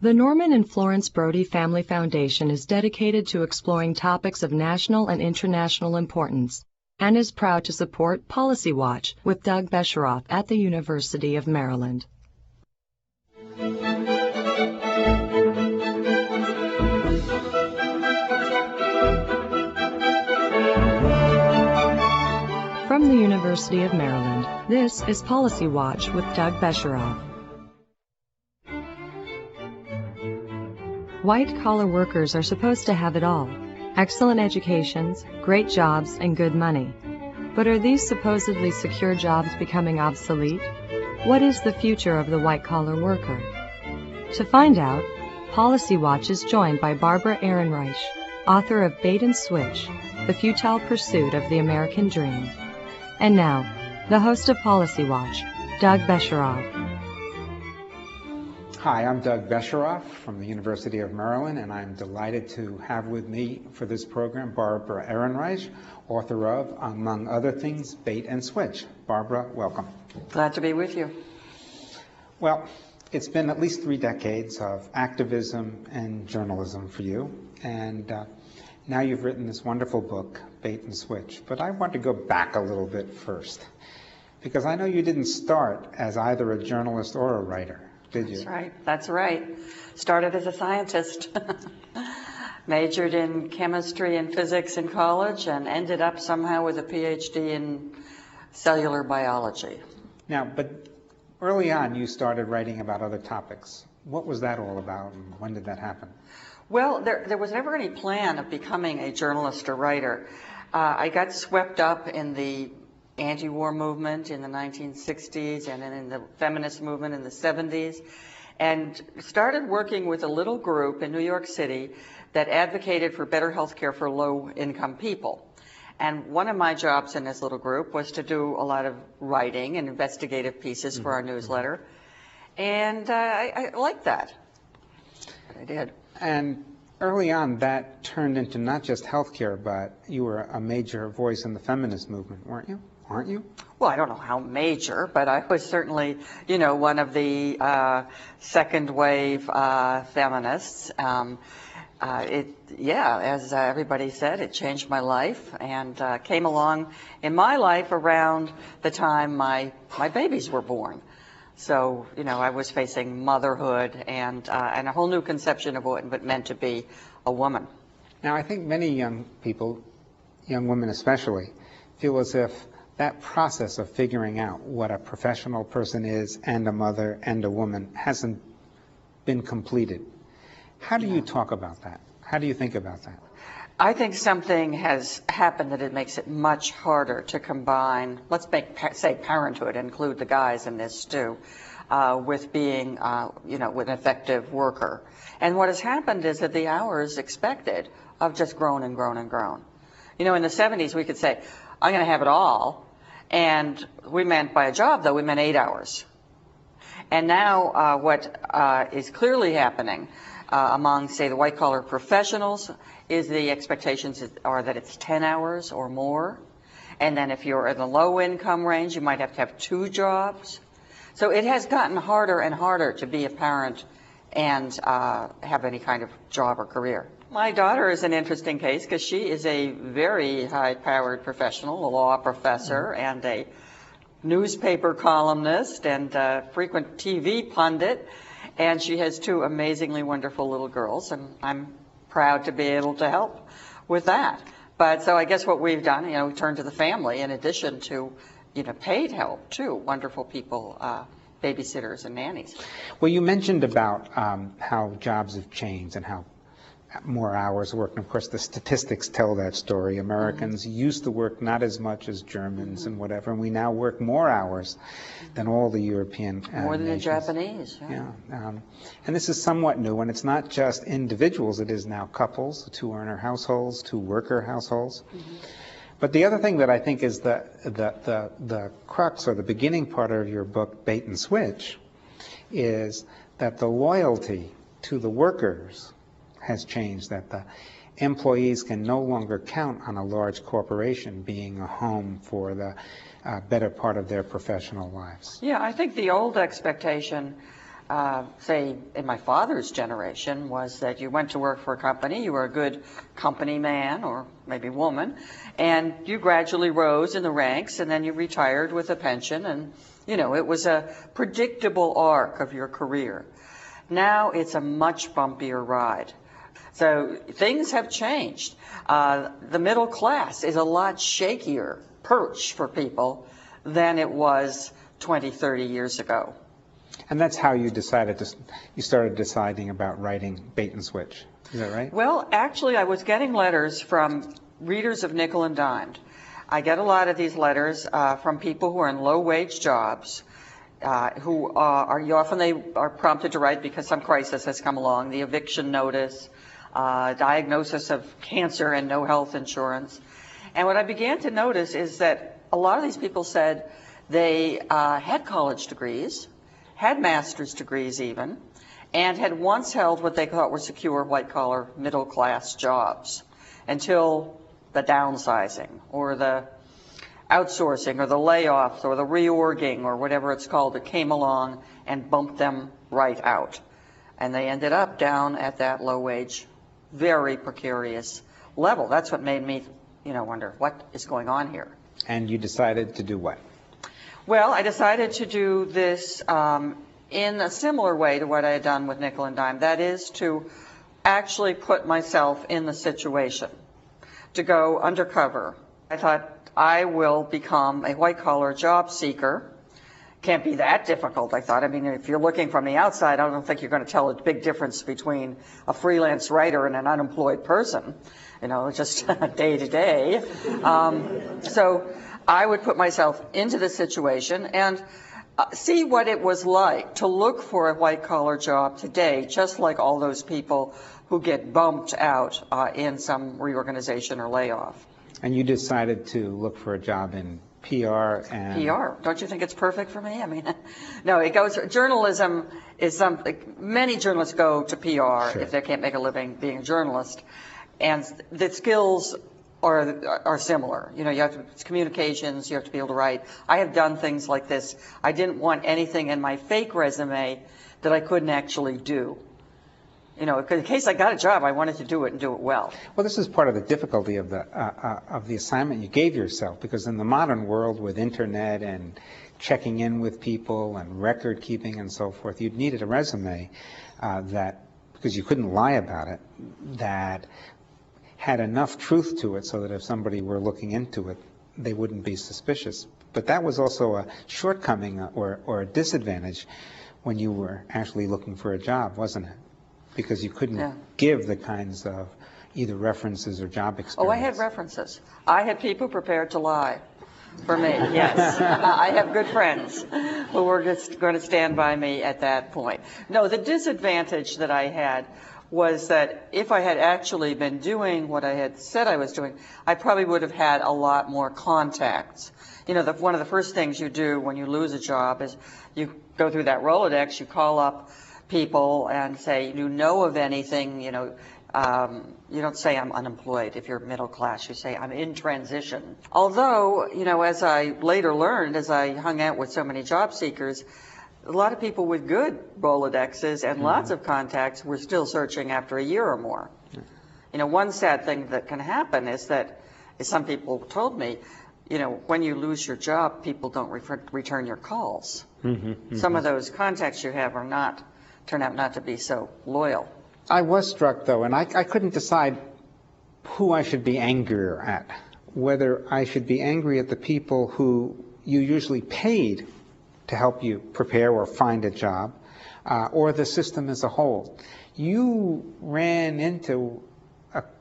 The Norman and Florence Brody Family Foundation is dedicated to exploring topics of national and international importance and is proud to support Policy Watch with Doug Besheroff at the University of Maryland. From the University of Maryland, this is Policy Watch with Doug Besheroff. White-collar workers are supposed to have it all: excellent educations, great jobs, and good money. But are these supposedly secure jobs becoming obsolete? What is the future of the white-collar worker? To find out, Policy Watch is joined by Barbara Ehrenreich, author of Bait and Switch, The Futile Pursuit of the American Dream. And now, the host of Policy Watch, Doug Besheroff. Hi, I'm Doug Besheroff from the University of Maryland, and I'm delighted to have with me for this program Barbara Ehrenreich, author of, among other things, Bait and Switch. Barbara, welcome. Glad to be with you. Well, it's been at least 3 decades of activism and journalism for you, and now you've written this wonderful book, Bait and Switch. But I want to go back a little bit first, because I know you didn't start as either a journalist or a writer. Did you? That's right. Started as a scientist. Majored in chemistry and physics in college and ended up somehow with a PhD in cellular biology. Now, but early on you started writing about other topics. What was that all about, and when did that happen? Well, there was never any plan of becoming a journalist or writer. I got swept up in the anti-war movement in the 1960s and then in the feminist movement in the 70s, and started working with a little group in New York City that advocated for better health care for low-income people. And one of my jobs in this little group was to do a lot of writing and investigative pieces for our newsletter, and I liked that. I did. And early on, that turned into not just healthcare, but you were a major voice in the feminist movement, weren't you? Aren't you? Well, I don't know how major, but I was certainly, one of the second wave feminists. As everybody said, it changed my life and came along in my life around the time my babies were born. So, I was facing motherhood and a whole new conception of what it meant to be a woman. Now, I think many young people, young women especially, feel as if that process of figuring out what a professional person is and a mother and a woman hasn't been completed. How do you talk about that? How do you think about that? I think something has happened that it makes it much harder to combine, let's say parenthood, include the guys in this too, with being, with an effective worker. And what has happened is that the hours expected have just grown and grown and grown. In the 70s we could say, I'm going to have it all. And we meant by a job, though, we meant 8 hours. And now what is clearly happening among, say, the white-collar professionals is the expectations are that it's 10 hours or more. And then if you're in the low-income range, you might have to have 2 jobs. So it has gotten harder and harder to be a parent and have any kind of job or career. My daughter is an interesting case because she is a very high-powered professional, a law professor and a newspaper columnist and a frequent TV pundit, and she has 2 amazingly wonderful little girls, and I'm proud to be able to help with that. But so I guess what we've done, we turned to the family in addition to, paid help too, wonderful people, babysitters and nannies. Well, you mentioned about how jobs have changed and how more hours worked. And of course, the statistics tell that story. Americans used to work not as much as Germans and whatever, and we now work more hours than all the European more than nations. The Japanese. Yeah. And this is somewhat new, and it's not just individuals. It is now couples, 2-earner households, 2-worker households. But the other thing that I think is the crux or the beginning part of your book, Bait and Switch, is that the loyalty to the workers has changed, that the employees can no longer count on a large corporation being a home for the better part of their professional lives. Yeah, I think the old expectation say, in my father's generation, was that you went to work for a company, you were a good company man or maybe woman, and you gradually rose in the ranks, and then you retired with a pension, and, you know, it was a predictable arc of your career. Now it's a much bumpier ride. So things have changed. The middle class is a lot shakier perch for people than it was 20, 30 years ago. And that's how you started deciding about writing Bait and Switch. Is that right? Well, actually, I was getting letters from readers of Nickel and Dimed. I get a lot of these letters from people who are in low-wage jobs, who often they are prompted to write because some crisis has come along, the eviction notice, diagnosis of cancer and no health insurance. And what I began to notice is that a lot of these people said they had college degrees, had master's degrees even, and had once held what they thought were secure white-collar middle-class jobs until the downsizing or the outsourcing or the layoffs or the reorging or whatever it's called that came along and bumped them right out. And they ended up down at that low-wage, very precarious level. That's what made me, you know, wonder what is going on here. And you decided to do what? Well, I decided to do this in a similar way to what I had done with Nickel and Dime. That is to actually put myself in the situation, to go undercover. I thought, I will become a white-collar job seeker. Can't be that difficult, I thought. I mean, if you're looking from the outside, I don't think you're going to tell a big difference between a freelance writer and an unemployed person, you know, just day to day. So I would put myself into the situation and see what it was like to look for a white-collar job today, just like all those people who get bumped out in some reorganization or layoff. And you decided to look for a job in PR and... PR. Don't you think it's perfect for me? I mean, no, it goes, journalism is something, many journalists go to PR if they can't make a living being a journalist. And the skills are similar. You know, you have to, it's communications, you have to be able to write. I have done things like this. I didn't want anything in my fake resume that I couldn't actually do. You know, in case I got a job, I wanted to do it and do it well. Well, this is part of the difficulty of the assignment you gave yourself, because in the modern world with internet and checking in with people and record keeping and so forth, you'd needed a resume that, because you couldn't lie about it, that had enough truth to it so that if somebody were looking into it, they wouldn't be suspicious. But that was also a shortcoming or a disadvantage when you were actually looking for a job, wasn't it? Because you couldn't give the kinds of either references or job experience. Oh, I had references. I had people prepared to lie for me, yes. I have good friends who were just going to stand by me at that point. No, the disadvantage that I had was that if I had actually been doing what I had said I was doing, I probably would have had a lot more contacts. You know, one of the first things you do when you lose a job is you go through that Rolodex, you call up people and say, you know of anything, you know, you don't say I'm unemployed if you're middle class, you say I'm in transition. Although, you know, as I later learned, as I hung out with so many job seekers, a lot of people with good Rolodexes and lots of contacts were still searching after a year or more. You know, one sad thing that can happen is that, as some people told me, you know, when you lose your job, people don't return your calls. Some of those contacts you have are turn out not to be so loyal. I was struck, though, and I couldn't decide who I should be angrier at, whether I should be angry at the people who you usually paid to help you prepare or find a job, or the system as a whole. You ran into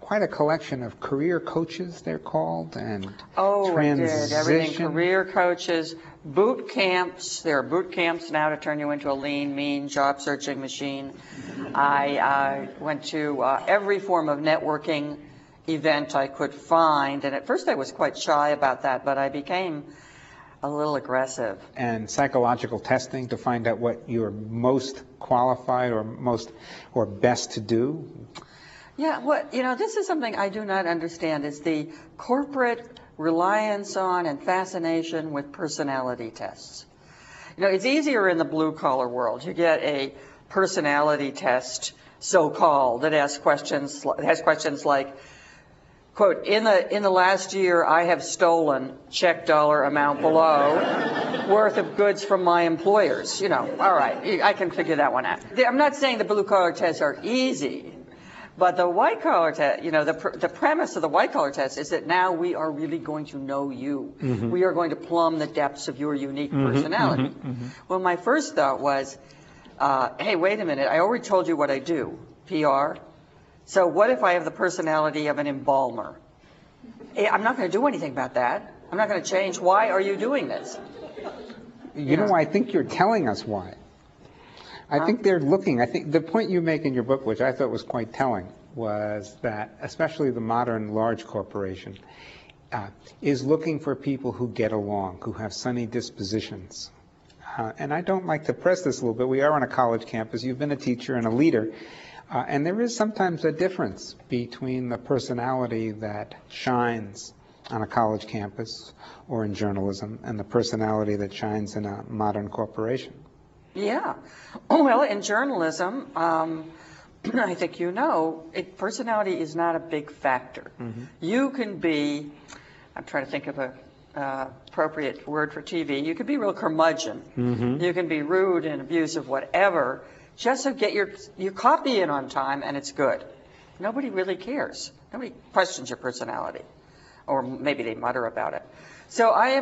quite a collection of career coaches, they're called, and transition. I did. Everything, career coaches, boot camps. There are boot camps now to turn you into a lean, mean, job-searching machine. I went to every form of networking event I could find, and at first I was quite shy about that, but I became a little aggressive. And psychological testing to find out what you're most qualified or best to do. Yeah, you know, this is something I do not understand, is the corporate reliance on and fascination with personality tests. You know, it's easier in the blue-collar world. You get a personality test, so-called, that asks questions like, quote, in the last year I have stolen, check dollar amount below, worth of goods from my employers. You know, all right, I can figure that one out. I'm not saying the blue-collar tests are easy, but the white-collar test, you know, the premise of the white-collar test is that now we are really going to know you. Mm-hmm. We are going to plumb the depths of your unique personality. Mm-hmm. Mm-hmm. Well, my first thought was, hey, wait a minute, I already told you what I do, PR. So what if I have the personality of an embalmer? I'm not going to do anything about that. I'm not going to change. Why are you doing this? You know, I think you're telling us why. I think they're looking, I think the point you make in your book, which I thought was quite telling, was that especially the modern large corporation is looking for people who get along, who have sunny dispositions. And I don't like to press this a little bit. We are on a college campus. You've been a teacher and a leader. And there is sometimes a difference between the personality that shines on a college campus or in journalism and the personality that shines in a modern corporation. Yeah. Well, in journalism, I think you know, personality is not a big factor. Mm-hmm. You can be, I'm trying to think of a appropriate word for TV, you can be real curmudgeon. Mm-hmm. You can be rude and abusive, whatever, just to get your copy in on time, and it's good. Nobody really cares. Nobody questions your personality, or maybe they mutter about it. So I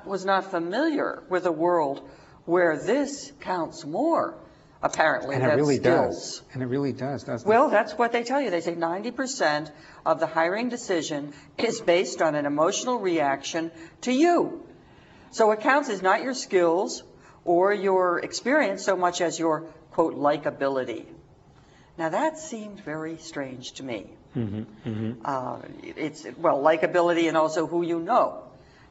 was not familiar with a world where this counts more, apparently, than skills. And it really does. And it really does, doesn't it? Well, that's what they tell you. They say 90% of the hiring decision is based on an emotional reaction to you. So what counts is not your skills or your experience so much as your, quote, likability. Now, that seemed very strange to me. Mm-hmm. Mm-hmm. Well, likability and also who you know.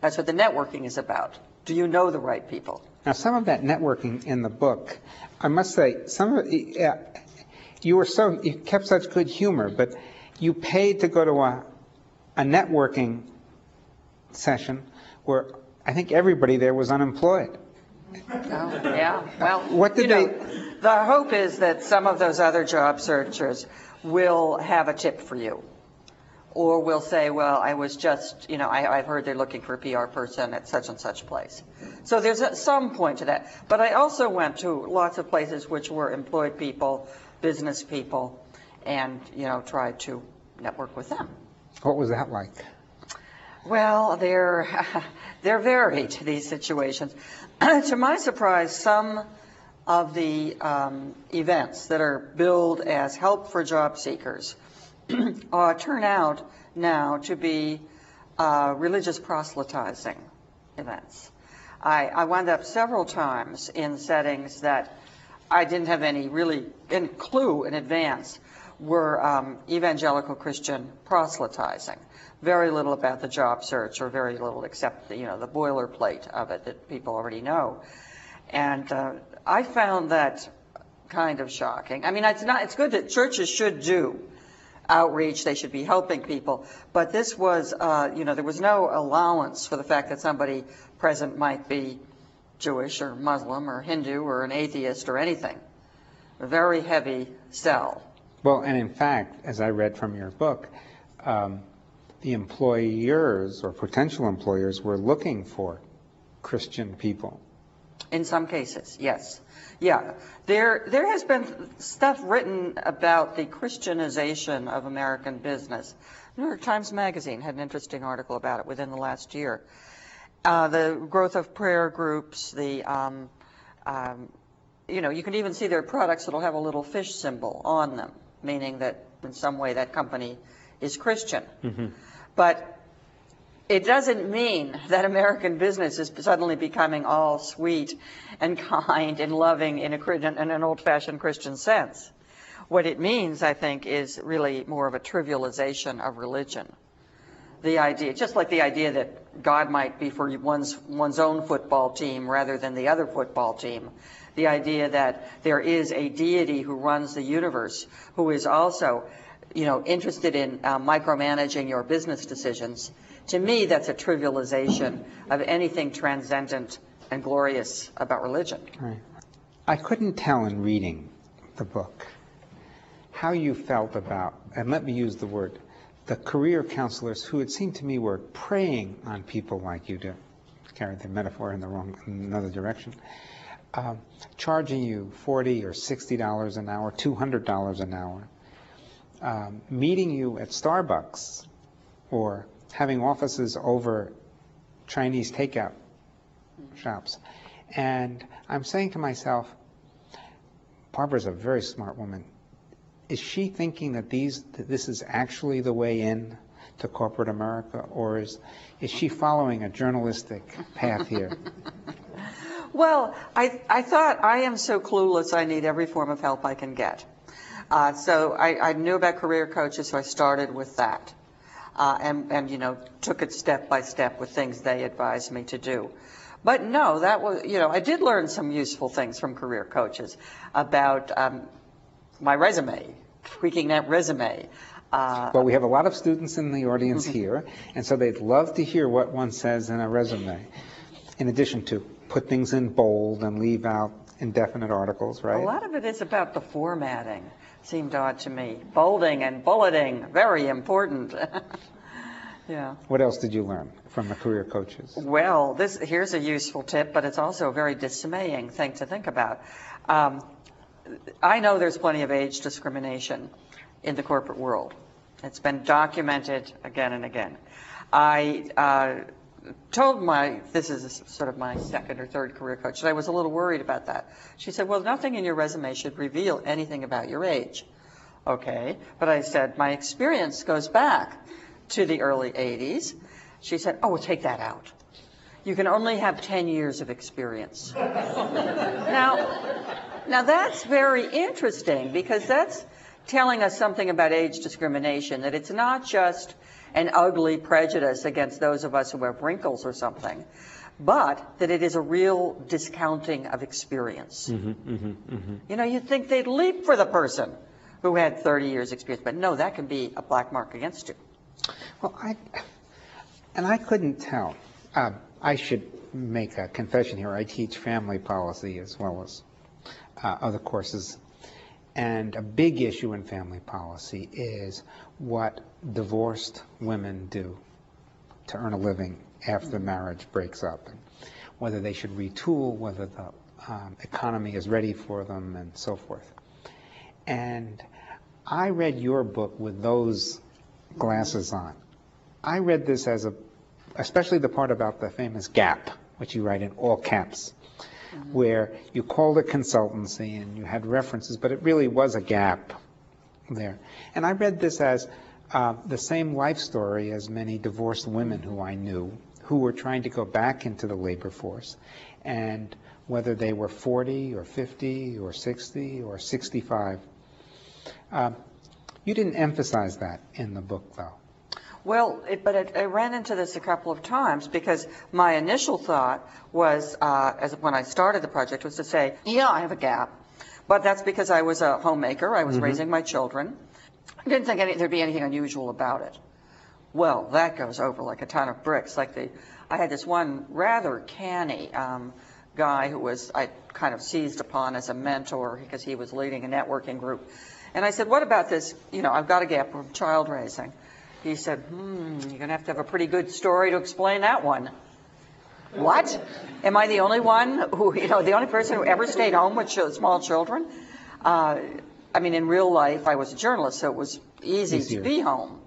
That's what the networking is about. Do you know the right people? Now, some of that networking in the book, I must say, some of it, you kept such good humor, but you paid to go to a networking session where I think everybody there was unemployed. Oh, yeah. Well, what did the hope is that some of those other job searchers will have a tip for you. Or will say, well, I was just, I've heard they're looking for a PR person at such and such place. So there's some point to that. But I also went to lots of places which were employed people, business people, and, tried to network with them. What was that like? Well, they're varied, these situations. To my surprise, some of the events that are billed as help for job seekers turn out now to be religious proselytizing events. I wound up several times in settings that I didn't have any clue in advance were evangelical Christian proselytizing. Very little about the job search, or very little except the boilerplate of it that people already know. And I found that kind of shocking. I mean, it's good that churches should do outreach, they should be helping people, but this was, there was no allowance for the fact that somebody present might be Jewish or Muslim or Hindu or an atheist or anything. A very heavy sell. Well, and in fact, as I read from your book, the employers or potential employers were looking for Christian people. In some cases, yes. Yeah, there has been stuff written about the Christianization of American business. New York Times Magazine had an interesting article about it within the last year. The growth of prayer groups, you can even see their products that'll have a little fish symbol on them, meaning that in some way that company is Christian. Mm-hmm. But it doesn't mean that American business is suddenly becoming all sweet and kind and loving in an old-fashioned Christian sense. What it means, I think, is really more of a trivialization of religion. The idea, just like the idea that God might be for one's own football team rather than the other football team. The idea that there is a deity who runs the universe, who is also, interested in micromanaging your business decisions. To me, that's a trivialization of anything transcendent and glorious about religion. Right. I couldn't tell in reading the book how you felt about, and let me use the word, the career counselors who it seemed to me were preying on people like you do, carried the metaphor in another direction, charging you $40 or $60 an hour, $200 an hour, meeting you at Starbucks, or having offices over Chinese takeout shops. And I'm saying to myself, Barbara's a very smart woman. Is she thinking that this is actually the way in to corporate America, or is she following a journalistic path here? Well, I thought, I am so clueless, I need every form of help I can get. So I knew about career coaches, so I started with that. And you know, took it step by step with things they advised me to do. But no, that was, you know, I did learn some useful things from career coaches about my resume, tweaking that resume. Well, we have a lot of students in the audience here, and so they'd love to hear what one says in a resume, in addition to put things in bold and leave out indefinite articles, right? A lot of it is about the formatting. Seemed odd to me. Bolding and bulleting, very important. Yeah. What else did you learn from the career coaches? Well, here's a useful tip, but it's also a very dismaying thing to think about. I know there's plenty of age discrimination in the corporate world. It's been documented again and again. I told this is sort of my second or third career coach, and I was a little worried about that. She said, well, nothing in your resume should reveal anything about your age. Okay, but I said, my experience goes back to the early 80s. She said, oh, well, take that out. You can only have 10 years of experience. Now that's very interesting, because that's telling us something about age discrimination, that it's not just an ugly prejudice against those of us who have wrinkles or something, but that it is a real discounting of experience. You know, you'd think they'd leap for the person who had 30 years experience, but no, that can be a black mark against you. Well, I couldn't tell. I should make a confession here. I teach family policy as well as other courses. And a big issue in family policy is what divorced women do to earn a living after the marriage breaks up, and whether they should retool, whether the economy is ready for them, and so forth. And I read your book with those glasses on. I read this as especially the part about the famous gap, which you write in all caps, where you called it consultancy and you had references, but it really was a gap there. And I read this as the same life story as many divorced women who I knew, who were trying to go back into the labor force, and whether they were 40 or 50 or 60 or 65. You didn't emphasize that in the book, though. Well, I ran into this a couple of times, because my initial thought was, when I started the project, was to say, yeah, I have a gap, but that's because I was a homemaker. I was raising my children. I didn't think there'd be anything unusual about it. Well, that goes over like a ton of bricks. I had this one rather canny guy who I kind of seized upon as a mentor, because he was leading a networking group. And I said, what about this? You know, I've got a gap from child raising. He said, you're going to have a pretty good story to explain that one. What? Am I the only one who, the only person who ever stayed home with small children? I mean, in real life, I was a journalist, so it was easy to be home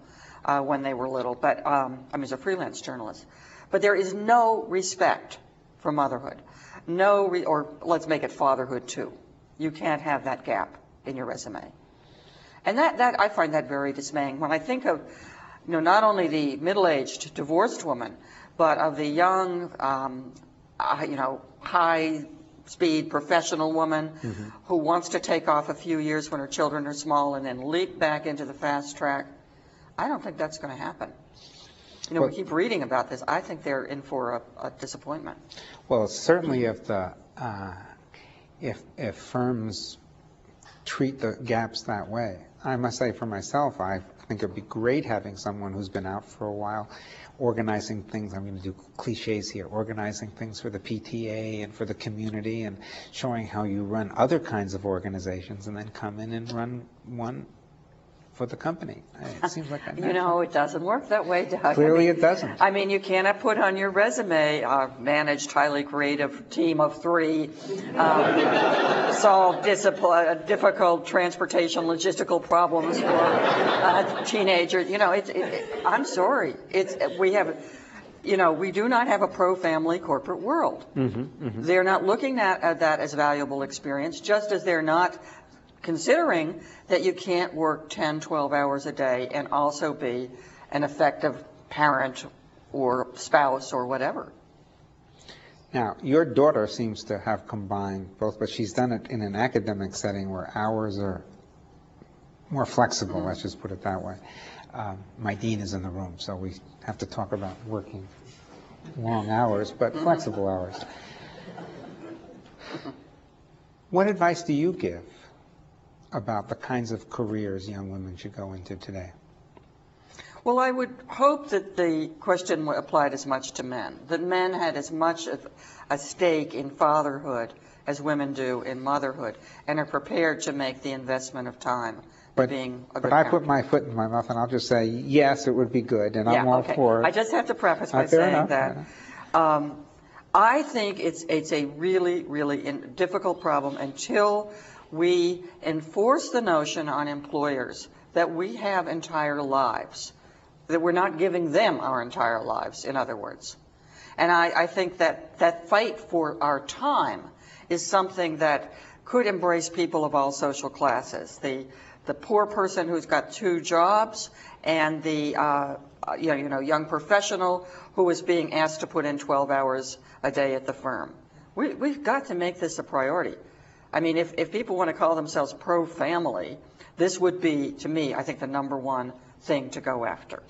when they were little. But I was a freelance journalist. But there is no respect for motherhood. Or let's make it fatherhood, too. You can't have that gap in your resume. And that I find that very dismaying. When I think of not only the middle-aged divorced woman, but of the young, high-speed professional woman who wants to take off a few years when her children are small and then leap back into the fast track. I don't think that's going to happen. We keep reading about this. I think they're in for a disappointment. Well, certainly if firms treat the gaps that way. I must say for myself, I think it'd be great having someone who's been out for a while, organizing things. I'm going to do cliches here, organizing things for the PTA and for the community, and showing how you run other kinds of organizations, and then come in and run one for the company. It seems like that. You know, it doesn't work that way, Doug. Clearly it doesn't. I mean, you cannot put on your resume, managed highly creative team of 3, solve difficult transportation logistical problems for teenagers. You know, I'm sorry. We do not have a pro-family corporate world. They're not looking at that as valuable experience, just as they're not considering that you can't work 10, 12 hours a day and also be an effective parent or spouse or whatever. Now, your daughter seems to have combined both, but she's done it in an academic setting where hours are more flexible, let's just put it that way. My dean is in the room, so we have to talk about working long hours, but flexible hours. What advice do you give about the kinds of careers young women should go into today? Well, I would hope that the question applied as much to men, that men had as much of a stake in fatherhood as women do in motherhood, and are prepared to make the investment of time being a good parent. But I put my foot in my mouth, and I'll just say, yes, it would be good, and I'm all for it. I just have to preface by saying that I think it's a really, really difficult problem until we enforce the notion on employers that we have entire lives, that we're not giving them our entire lives, in other words. And I think that fight for our time is something that could embrace people of all social classes. The poor person who's got 2 jobs, and the young professional who is being asked to put in 12 hours a day at the firm. We've got to make this a priority. I mean, if people want to call themselves pro-family, this would be, to me, I think, the #1 thing to go after.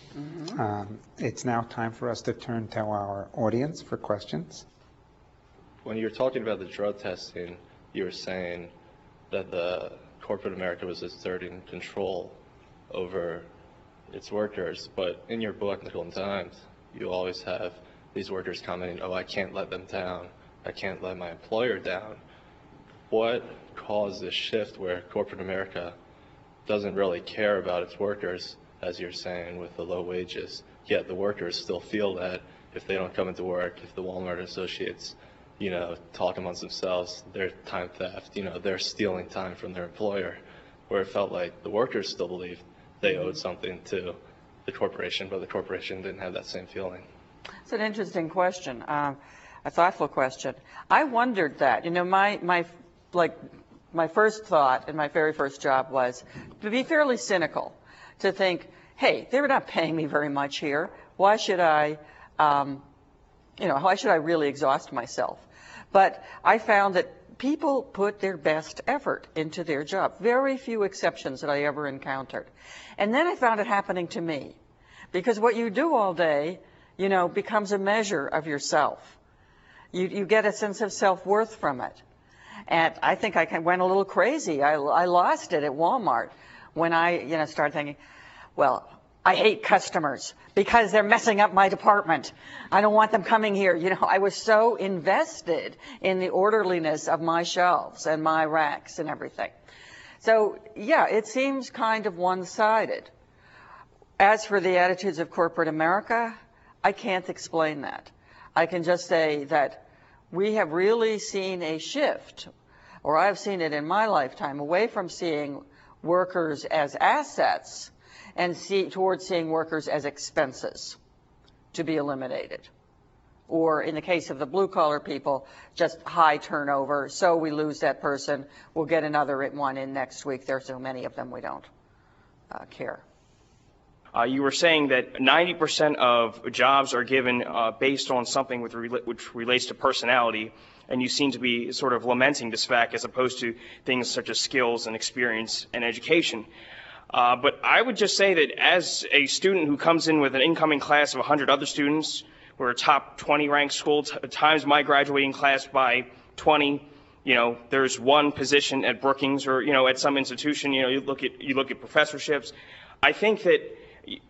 It's now time for us to turn to our audience for questions. When you were talking about the drug testing, you were saying that the corporate America was exerting control over its workers, but in your book, Nickel and Dimes, you always have these workers commenting, oh, I can't let them down. I can't let my employer down. What caused this shift where corporate America doesn't really care about its workers, as you're saying, with the low wages, yet the workers still feel that if they don't come into work, if the Walmart associates, talk amongst themselves, they're time theft, they're stealing time from their employer, where it felt like the workers still believed they owed something to the corporation, but the corporation didn't have that same feeling. It's an interesting question, a thoughtful question. I wondered that. My first thought in my very first job was to be fairly cynical, to think, hey, they're not paying me very much here. Why should I, why should I really exhaust myself? But I found that people put their best effort into their job. Very few exceptions that I ever encountered. And then I found it happening to me, because what you do all day, becomes a measure of yourself. You get a sense of self-worth from it. And I think I went a little crazy. I lost it at Walmart when I, started thinking, well, I hate customers because they're messing up my department. I don't want them coming here. I was so invested in the orderliness of my shelves and my racks and everything. So, yeah, it seems kind of one-sided. As for the attitudes of corporate America, I can't explain that. I can just say that we have really seen a shift, or I've seen it in my lifetime, away from seeing workers as assets and towards seeing workers as expenses to be eliminated. Or in the case of the blue-collar people, just high turnover, so we lose that person, we'll get another one in next week. There are so many of them we don't care. You were saying that 90% of jobs are given based on something which relates to personality, and you seem to be sort of lamenting this fact as opposed to things such as skills and experience and education. But I would just say that as a student who comes in with an incoming class of 100 other students, we're a top 20 ranked school, times my graduating class by 20, there's one position at Brookings or, at some institution, you look at professorships. I think that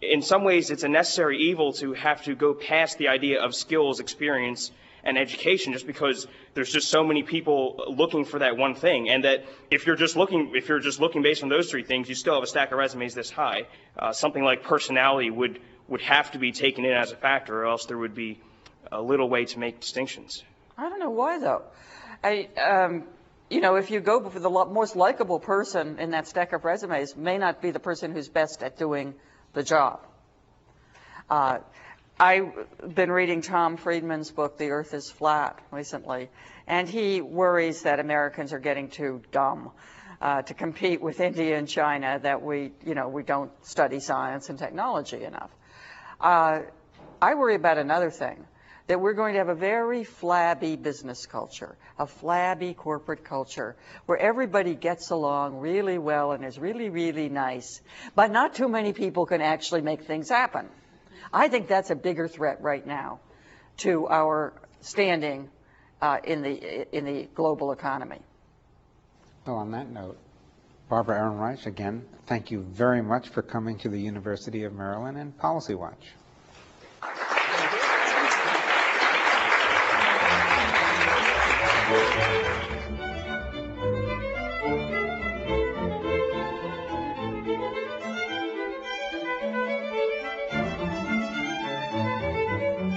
in some ways it's a necessary evil to have to go past the idea of skills, experience, and education, just because there's just so many people looking for that one thing, and that if you're just looking based on those three things, you still have a stack of resumes this high. Something like personality would have to be taken in as a factor, or else there would be a little way to make distinctions. I don't know why, though. If you go for the most likable person in that stack of resumes, may not be the person who's best at doing the job. I've been reading Tom Friedman's book, The Earth is Flat, recently, and he worries that Americans are getting too dumb to compete with India and China, that we don't study science and technology enough. I worry about another thing, that we're going to have a very flabby business culture, a flabby corporate culture, where everybody gets along really well and is really, really nice, but not too many people can actually make things happen. I think that's a bigger threat right now to our standing in the global economy. Well, on that note, Barbara Ehrenreich, again, thank you very much for coming to the University of Maryland and Policy Watch.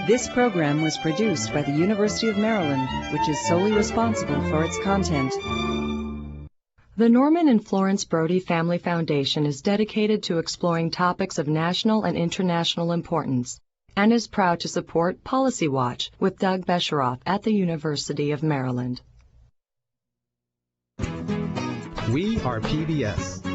This program was produced by the University of Maryland, which is solely responsible for its content. The Norman and Florence Brody Family Foundation is dedicated to exploring topics of national and international importance and is proud to support Policy Watch with Doug Besheroff at the University of Maryland. We are PBS.